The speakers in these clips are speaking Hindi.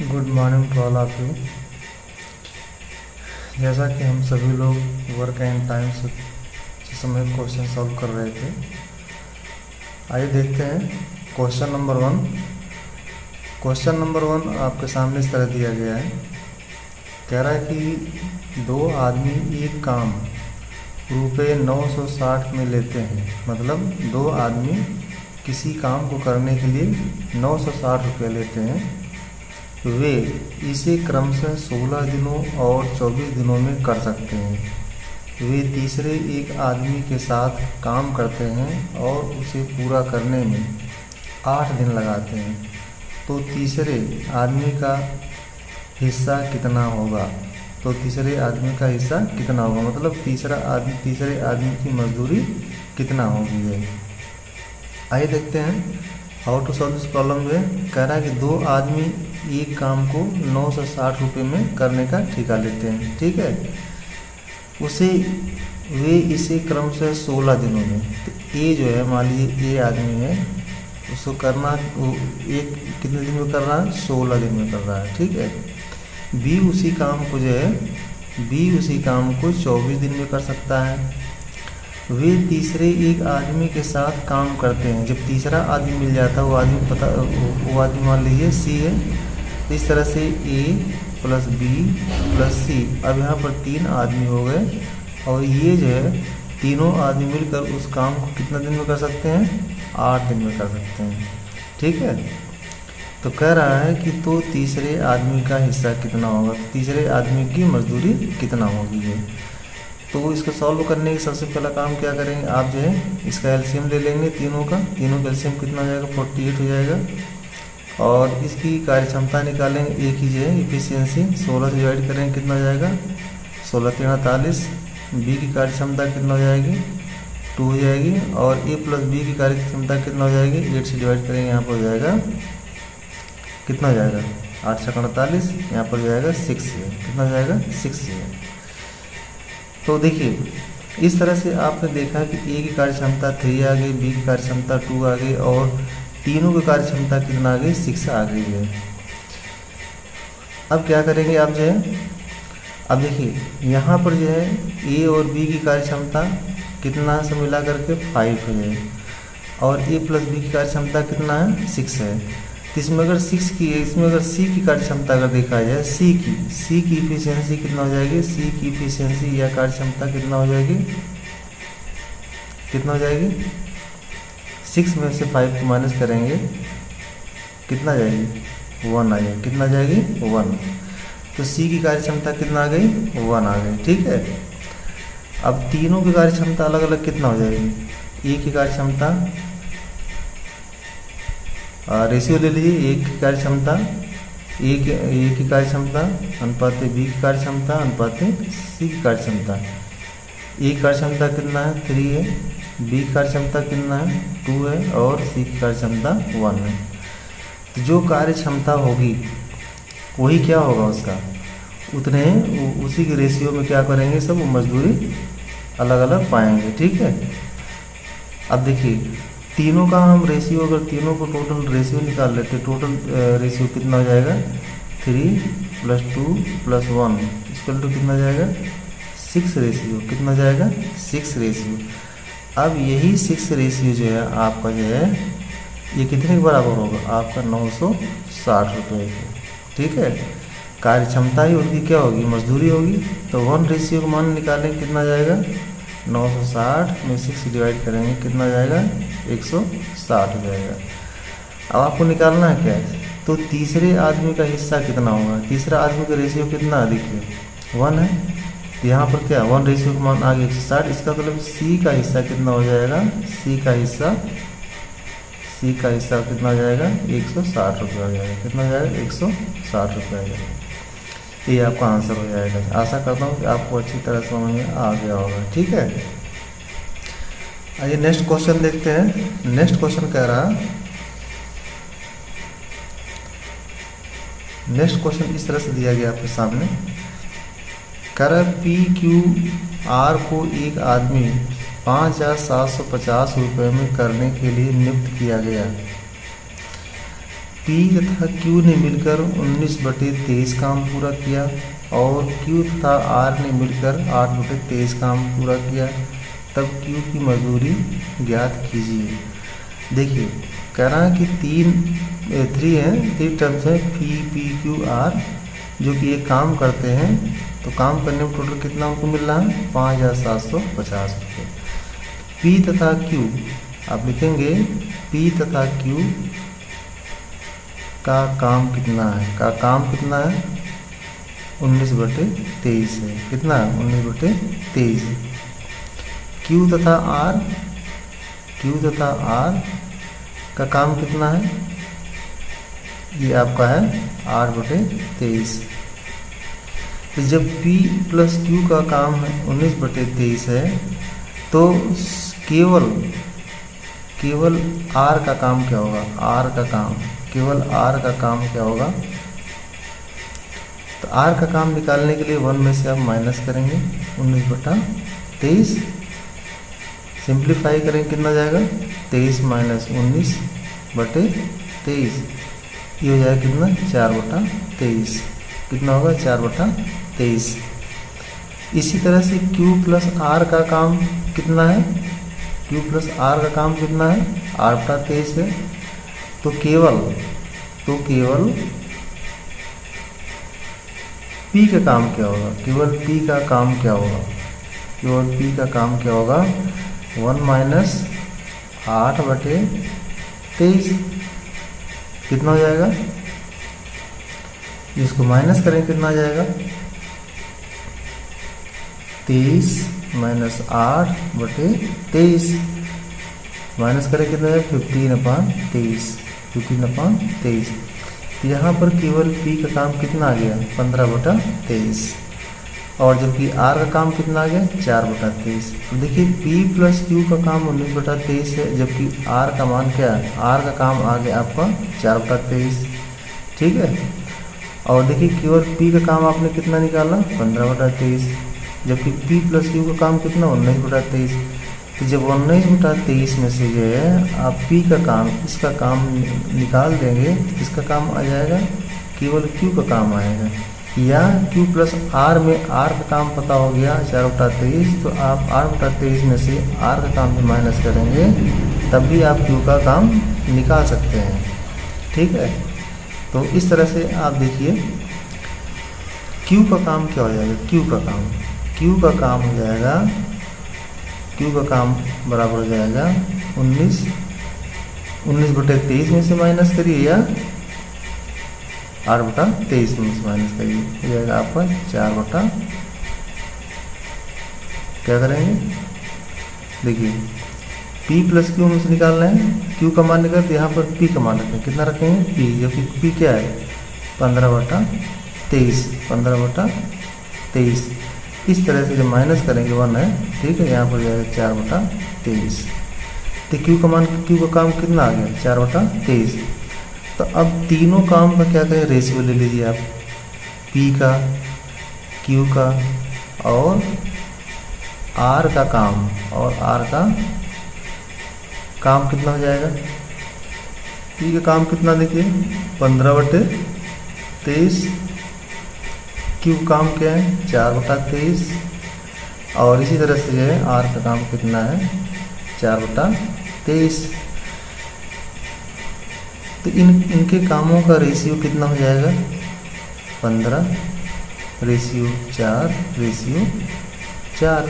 Good morning to all of you. जैसा कि हम सभी लोग वर्क एंड टाइम से समय क्वेश्चन सॉल्व कर रहे थे, आइए देखते हैं question number one. Question number one आपके सामने इस तरह दिया गया है। कह रहा है कि दो आदमी एक काम रुपये 960 में लेते हैं। मतलब दो आदमी किसी काम को करने के लिए 960 रुपये लेते हैं। वे इसे क्रमशः 16 दिनों और 24 दिनों में कर सकते हैं। वे तीसरे एक आदमी के साथ काम करते हैं और उसे पूरा करने में 8 दिन लगाते हैं। तो तीसरे आदमी का हिस्सा कितना होगा? तो तीसरे आदमी का हिस्सा कितना होगा, मतलब तीसरे आदमी की मजदूरी कितना होगी है। आइए देखते हैं how to solve this problem. जो है कह रहा है कि दो आदमी एक काम को 960 रुपये में करने का ठेका लेते हैं, ठीक है। वे इसे क्रमशः 16 दिनों में, तो ए जो है मान लीजिए ए आदमी है, उसको करना वो एक कितने दिन में कर रहा है? 16 दिन में कर रहा है, ठीक है। बी उसी काम को 24 दिन में कर सकता है। वे तीसरे एक आदमी के साथ काम करते हैं। जब तीसरा आदमी मिल जाता है वो आदमी मान लीजिए सी है। इस तरह से ए प्लस बी प्लस सी, अब यहाँ पर 3 आदमी हो गए और ये जो है तीनों आदमी मिलकर उस काम को कितना दिन में कर सकते हैं? 8 दिन में कर सकते हैं, ठीक है। तो कह रहा है कि तो तीसरे आदमी का हिस्सा कितना होगा, तो तीसरे आदमी की मजदूरी कितना होगी है। तो इसको सॉल्व करने के सबसे पहला काम क्या करेंगे, आप जो है इसका एलसीएम ले लेंगे तीनों का एलसीएम कितना हो जाएगा? 48 हो जाएगा। और इसकी कार्यक्षमता निकालेंगे, एक ही जो है इफिशियंसी 16 से डिवाइड करेंगे कितना हो जाएगा? 16 3 48। बी की कार्यक्षमता कितना हो जाएगी? 2 हो जाएगी। और ए प्लस बी की कार्यक्षमता कितना हो जाएगी? 8 से डिवाइड करेंगे, यहाँ पर हो जाएगा कितना हो जाएगा? 8 से 48, यहाँ पर हो जाएगा 6 है, कितना हो जाएगा? 6 है। तो देखिए इस तरह से आपने देखा कि ए की कार्यक्षमता 3 आ गई, बी की कार्यक्षमता 2 आ गई और तीनों की कार्यक्षमता कितना आ गई? 6 आ गई है। अब क्या करेंगे आप जो है, अब देखिए यहाँ पर जो है ए और बी की कार्यक्षमता कितना से मिला करके 5 है और ए प्लस बी की कार्यक्षमता कितना है? 6 है। तो इसमें अगर 6 की है, इसमें अगर सी की कार्यक्षमता अगर देखा जाए, सी की इफिशियंसी कितना हो जाएगी? सी की इफिशियंसी या कार्यक्षमता कितना हो जाएगी? 6 में से 5 को माइनस करेंगे कितना जाएगी? 1 आ जाएगी, कितना जाएगी? 1। तो सी की कार्यक्षमता कितना आ गई? 1 आ गई, ठीक है। अब तीनों की कार्यक्षमता अलग अलग कितना हो जाएगी? ए की कार्यक्षमता रेशियो ले लीजिए, एक की कार्यक्षमता ए की कार्यक्षमता अनुपात बी की कार्यक्षमता अनुपात सी की कार्यक्षमता। ए की कार्यक्षमता कितना है? 3 है। बी की कार्यक्षमता कितना है? 2 है और सी की कार्यक्षमता 1 है। तो जो कार्यक्षमता होगी वही क्या होगा उसका उतने उसी के रेशियो में क्या करेंगे, सब मजदूरी अलग अलग पाएंगे, ठीक है। अब देखिए तीनों का हम रेशियो, अगर तीनों को टोटल रेशियो निकाल लेते, टोटल रेशियो कितना हो जाएगा? 3 + 2 + 1 इक्वल टू कितना जाएगा? 6 रेशियो, कितना जाएगा? 6 रेशियो। अब यही 6 रेशियो जो है आपका जो है ये कितने के बराबर होगा? आपका 960 रुपये के, ठीक है। कार्यक्षमता ही उनकी क्या होगी? मजदूरी होगी। तो 1 रेशियो का मान निकालें, कितना जाएगा? 960 में 6 डिवाइड करेंगे कितना जाएगा? 160 हो जाएगा। अब आपको निकालना है क्या है? तो तीसरे आदमी का हिस्सा कितना होगा? तीसरा आदमी का रेशियो कितना? देखिए 1 है, तो यहाँ पर क्या 1 रेशियो का मान आ गया 160। इसका मतलब सी का हिस्सा कितना हो जाएगा? सी का हिस्सा कितना हो जाएगा? 160 रुपये हो जाएगा, कितना हो जाएगा? 160 रुपये हो जाएगा। ये आपका आंसर हो जाएगा। आशा करता हूँ कि आपको अच्छी तरह समझ में आ गया होगा, ठीक है। आइए नेक्स्ट क्वेश्चन देखते हैं। नेक्स्ट क्वेश्चन कह रहा, नेक्स्ट क्वेश्चन इस तरह से दिया गया आपके सामने। कह रहा पी क्यू आर को एक आदमी 5750 रुपये में करने के लिए नियुक्त किया गया। P तथा Q ने मिलकर 19/23 काम पूरा किया और Q तथा R ने मिलकर 8/23 काम पूरा किया, तब Q की मजदूरी ज्ञात कीजिए। देखिए कह रहा है कि थ्री टर्म्स हैं P, Q, R, जो कि ये काम करते हैं, तो काम करने में टोटल कितना उनको मिल रहा है 5,750 रुपये। P तथा Q आप लिखेंगे, P तथा Q का काम कितना है, 19/23 है। कितना है 19/23। Q तथा R का काम कितना है, ये आपका है 8/23। तो जब P प्लस Q का काम है 19/23 है, तो केवल R का काम क्या होगा, केवल R का काम क्या होगा, तो R का काम निकालने के लिए 1 में से आप माइनस करेंगे 19/23, सिंप्लीफाई करेंगे कितना जाएगा 23 माइनस 19/23, ये हो जाएगा कितना 4/23, कितना होगा 4/23। इसी तरह से Q प्लस R का काम कितना है, Q प्लस R का काम कितना है 8/23 है, तो केवल P का काम क्या होगा, केवल P का काम क्या होगा 1 माइनस 8/23, कितना हो जाएगा, इसको माइनस करें कितना आ जाएगा 23 माइनस 8/23, माइनस करें कितना है 15/23। तो यहाँ पर केवल P का काम कितना आ गया 15/23, और जबकि R का काम कितना आ गया 4/23। तो देखिए P प्लस Q का काम 19/23 है, जबकि R का मान क्या है, R का काम आ गया आपका 4/23, ठीक है। और देखिए केवल P का काम आपने कितना निकाला 15/23, जबकि P प्लस Q का काम कितना 19/23। तो जब 19/23 में से जो है आप P का काम, इसका काम निकाल देंगे, इसका काम आ जाएगा, केवल Q का काम आएगा। या Q प्लस R में R का काम पता हो गया 4/23, तो आप 8/23 में से R का काम भी माइनस करेंगे, तब भी आप Q का काम निकाल सकते हैं, ठीक है। तो इस तरह से आप देखिए Q का काम क्या हो जाएगा, Q का काम हो जाएगा, Q का काम बराबर हो जाएगा 19/23 में से माइनस करिए या 8/23 में से माइनस करिए, हो जाएगा आपका 4 क्या करेंगे, देखिए P प्लस Q में से निकाल रहे हैं, Q का मान निकाल, तो यहाँ पर P का मान रखें, कितना रखेंगे P, जबकि P क्या है 15/23। इस तरह से जब माइनस करेंगे 1 है, ठीक है, यहाँ पर जाएगा 4/23। तो Q का काम कितना आ गया 4/23। तो अब तीनों काम का क्या करें, रेशियो ले लीजिए आप, P का, Q का और R का काम, और R का काम कितना हो जाएगा, P का काम कितना देखिए 15/23, Q काम क्या है 4/23, और इसी तरह से जो है R का काम कितना है 4/23। तो इनके कामों का रेशियो कितना हो जाएगा 15/4।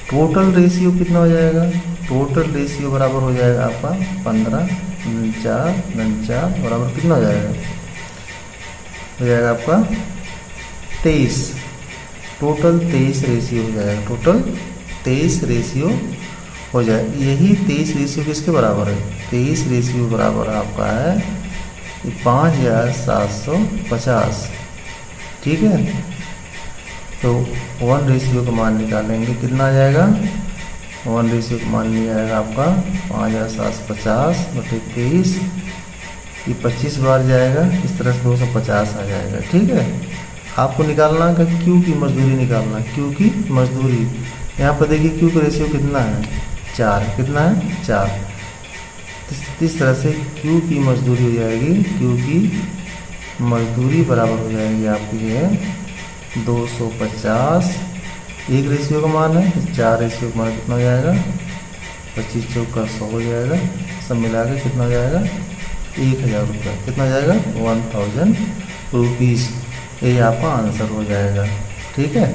टोटल रेशियो कितना हो जाएगा, टोटल रेशियो बराबर हो जाएगा आपका 15/4 बराबर कितना हो जाएगा आपका 23। टोटल 23 रेशियो हो जाएगा, टोटल 23 रेशियो हो जाए। यही 23 रेशियो किसके बराबर है, 23 रेशियो बराबर आपका है 5,750, ठीक है। तो 1 रेशियो का मान निकालेंगे, कितना आ जाएगा, 1 रेशियो का मान लिया जाएगा आपका 5,750/23, ये 25 बार जाएगा, इस तरह से 250 आ जाएगा, ठीक है। आपको निकालना है Q की मजदूरी निकालना, Q की मजदूरी, यहाँ पर देखिए Q का रेशियो कितना है 4, कितना है 4। तो इस तरह से Q की मजदूरी हो जाएगी, Q की मजदूरी बराबर हो जाएगी आपकी है 250। एक रेशियो का मान है तो 4 रेशियो का मान कितना हो जाएगा, 25 चौका 100 हो जाएगा। सब मिला के कितना हो जाएगा, 1000 रुपये। कितना हो जाएगा, 1000 रुपीज़। ये आपका आंसर हो जाएगा। ठीक है,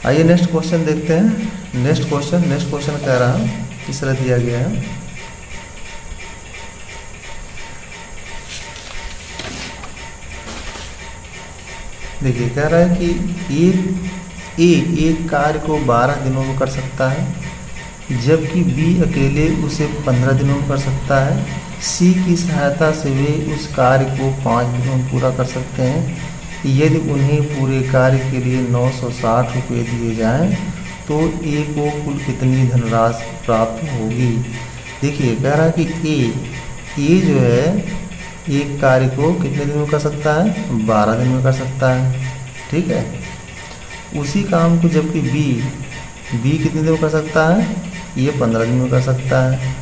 आइए नेक्स्ट क्वेश्चन देखते हैं। नेक्स्ट क्वेश्चन कह रहा है, इस तरह दिया गया है। देखिए कह रहा है कि एक कार्य को 12 दिनों में कर सकता है, जबकि बी अकेले उसे 15 दिनों में कर सकता है। सी की सहायता से वे उस कार्य को 5 दिनों में पूरा कर सकते हैं। यदि उन्हें पूरे कार्य के लिए 960 रुपये दिए जाएं, तो ए को कुल कितनी धनराशि प्राप्त होगी। देखिए कह रहा है कि ए जो है एक कार्य को कितने दिन में कर सकता है, 12 दिन में कर सकता है। ठीक है, उसी काम को जबकि बी कितने दिन में कर सकता है, ये 15 दिन में कर सकता है।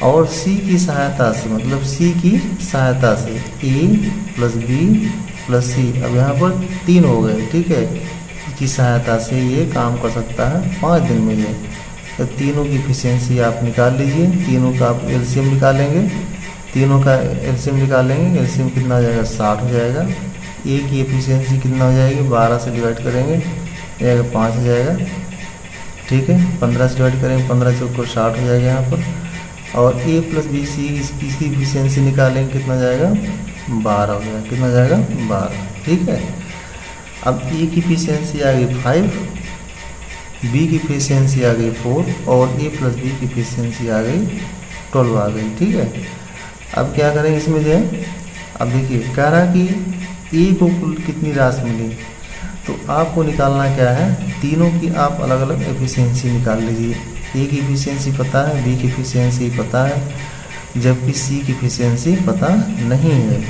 और सी की सहायता से, मतलब सी की सहायता से ए प्लस बी प्लस सी, अब यहाँ पर 3 हो गए। ठीक है, की सहायता से ये काम कर सकता है 5 दिन में। ये तो तीनों की एफिशिएंसी आप निकाल लीजिए, तीनों का आप एलसीएम निकालेंगे, तीनों का एलसीएम निकालेंगे। एलसीएम कितना हो जाएगा, 60 हो जाएगा। ए की एफिशिएंसी कितना हो जाएगी, 12 से डिवाइड करेंगे जाएगा 5 हो जाएगा। ठीक है, 15 से डिवाइड करेंगे, 15 चौको 60 हो जाएगा यहाँ पर। और ए प्लस बी सी इसकी एफिशिएंसी निकालेंगे, कितना जाएगा, 12 हो जाएगा। कितना जाएगा, 12। ठीक है, अब ए की एफिशिएंसी आ गई 5, बी की एफिशिएंसी आ गई 4 और ए प्लस बी की एफिशिएंसी आ गई 12 आ गई। ठीक है, अब क्या करेंगे इसमें जो है, अब देखिए कह रहा है कि ए को कुल कितनी राशि मिली, तो आपको निकालना क्या है, तीनों की आप अलग अलग एफिशिएंसी निकाल लीजिए। ए की एफिशिएंसी पता है, बी की एफिशिएंसी पता है, जबकि सी की एफिशिएंसी पता नहीं है।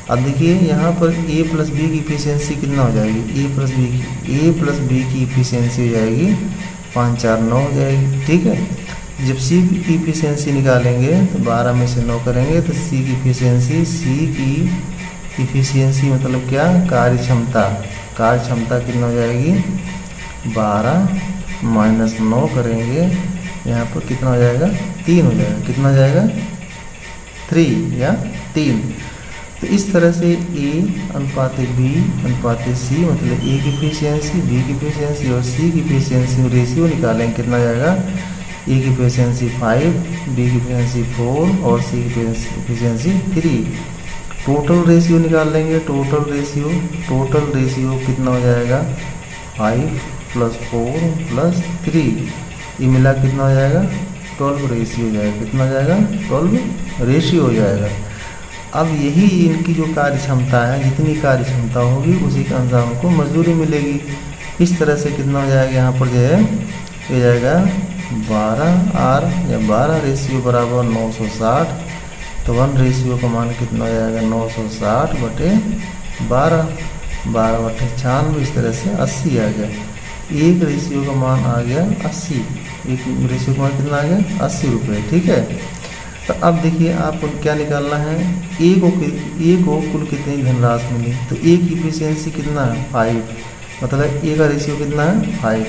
अब देखिए यहाँ पर ए प्लस बी की एफिशिएंसी कितना हो जाएगी, ए प्लस बी की एफिशिएंसी हो जाएगी 5 4 9 हो जाएगी। ठीक है, जब सी की एफिशिएंसी निकालेंगे तो 12 में से 9 करेंगे तो सी की एफिशिएंसी मतलब क्या, कार्य क्षमता कितना हो जाएगी, 12 माइनस 9 करेंगे, यहाँ पर कितना हो जाएगा, 3 हो जाएगा। कितना हो जाएगा, 3 या 3। तो इस तरह से ए अनुपात बी अनुपात सी, मतलब ए की एफिशिएंसी, बी की एफिशिएंसी और सी की एफिशिएंसी रेशियो निकालेंगे, कितना जाएगा, ए की एफिशिएंसी 5, बी की एफिशिएंसी 4 और सी की एफिशिएंसी 3। टोटल रेशियो निकाल लेंगे, टोटल रेशियो कितना हो जाएगा, 5 + 4 + 3, ये मिला कितना हो जाएगा, 12 रेशियो हो जाएगा। कितना हो जाएगा, 12 रेशियो हो जाएगा। अब यही इनकी जो कार्य क्षमता है, जितनी कार्य क्षमता होगी उसी के अनुसार उनको मजदूरी मिलेगी। इस तरह से कितना हो जाएगा, यहाँ पर जो है ये जाएगा 12R या 12 रेशियो बराबर 960। तो 1 रेशियो का मान कितना हो जाएगा, 960/12, 12/96, इस तरह से 80 आ गया। एक रेशियो का मान आ गया 80, एक रेशियो का मान कितना आ गया, 80 रुपये। ठीक है, तो अब देखिए आपको क्या निकालना है, ए को कुल कितनी धनराशि मिली। तो ए की एफिशिएंसी कितना है, 5, मतलब ए का रेशियो कितना है, 5।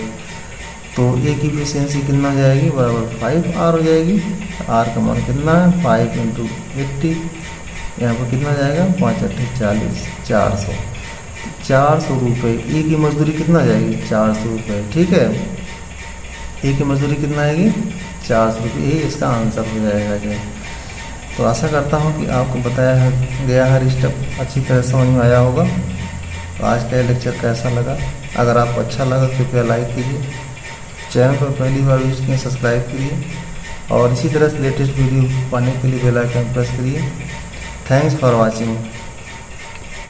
तो ए की एफिशिएंसी कितना हो जाएगी, बराबर 5R हो जाएगी। आर का मान कितना है, 5 × 80, यहाँ पर कितना जाएगा, 5 × 8 = 40, 400 रुपये। ए की मजदूरी कितना जाएगी, 400 रुपये। ठीक है, ए की मजदूरी कितना आएगी, 400 रुपये। ये इसका आंसर हो जाएगा जो। तो आशा करता हूँ कि आपको बताया गया हर स्टेप अच्छी तरह समझ में आया होगा। तो आज का लेक्चर कैसा लगा, अगर आपको अच्छा लगा तो कृपया लाइक कीजिए, चैनल पर पहली बार विजिट किए सब्सक्राइब करिए और इसी तरह से लेटेस्ट वीडियो पाने के लिए बेल आइकन प्रेस करिए। Thanks for watching.